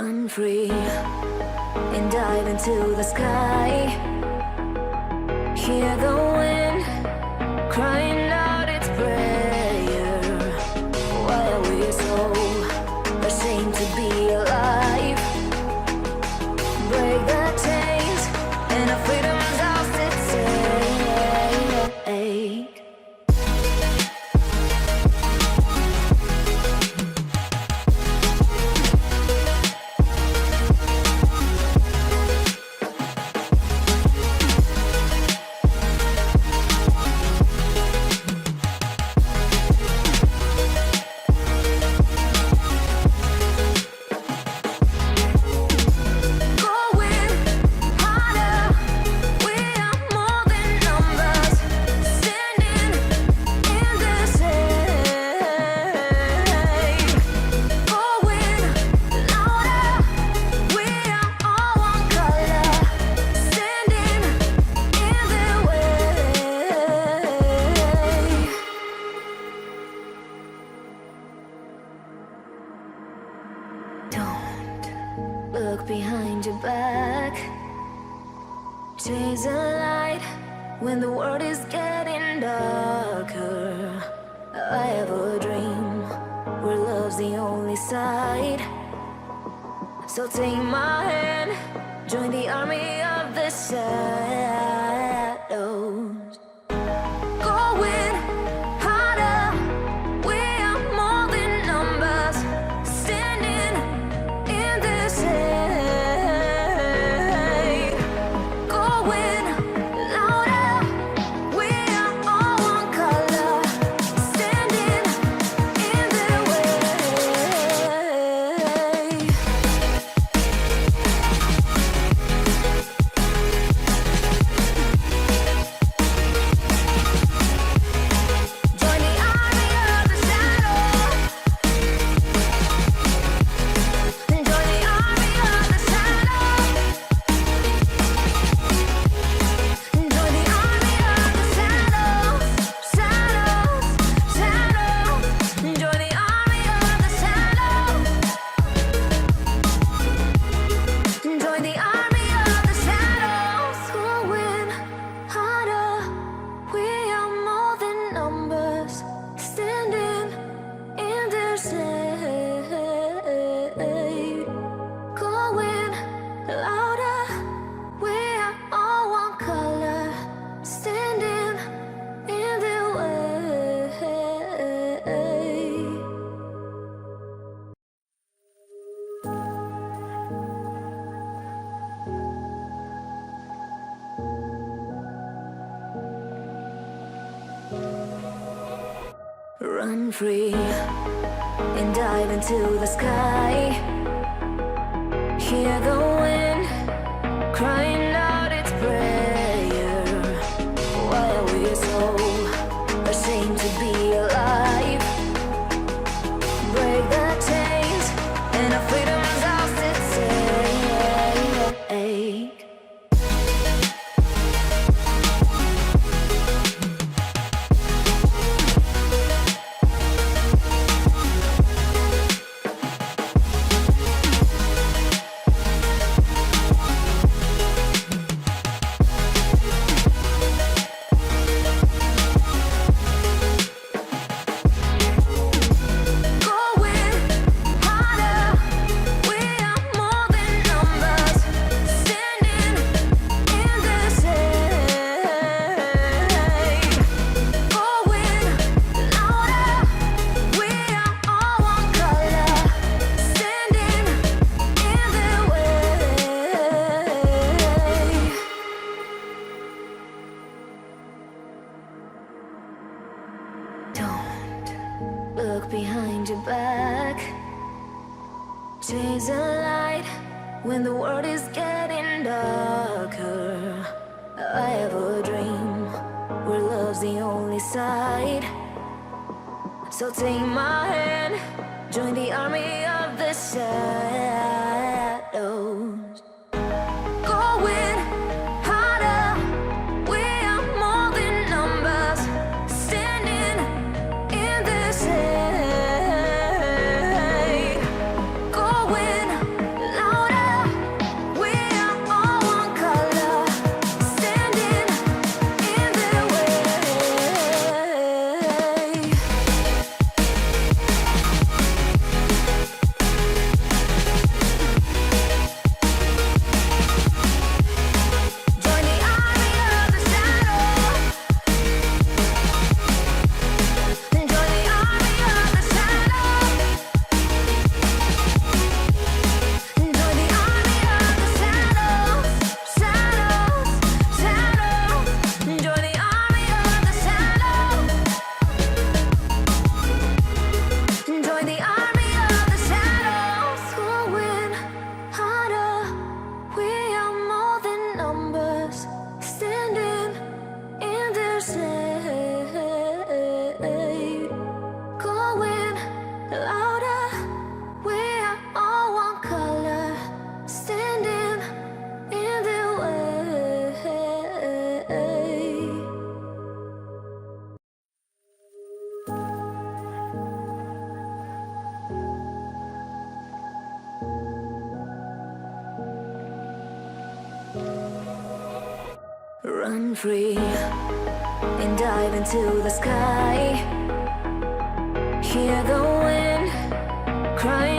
Run free and dive into the sky. Hear the wind crying out its prayer. Why are we so ashamed to be alive? Break the chains and our freedom's ours to take. Look behind your back. Chase a light when the world is getting darker. I have a dream where love's the only side. So take my hand, join the army of the shadows. Going harder, we are more than numbers. Standing in the shade. Going louder, we are all one color. Standing in the way. Join the army of the shadows. Join the army of the shadows. Join the army of the shadows. Shadows, shadows. Join the army of the shadows. Join the army of the shadows. Going harder, we are more than numbers. Standing in their shade. Going louder, we are all one color. Standing in their way. Run free and dive into the sky. Hear the wind crying out its prayer. Why are we so ashamed to be alive? Break the chains and our freedom's ours to take. Going harder, we are more than numbers. Standing in the shade. Going louder, we are all one color. Standing in the way. Don't look behind your back. Chase a light when the world is getting darker. I have a dream where love's the only side. So take my hand, join the army of the shadows. Going harder, we are more than numbers. Standing in the shade. Going Run free and dive into the sky. Hear the wind crying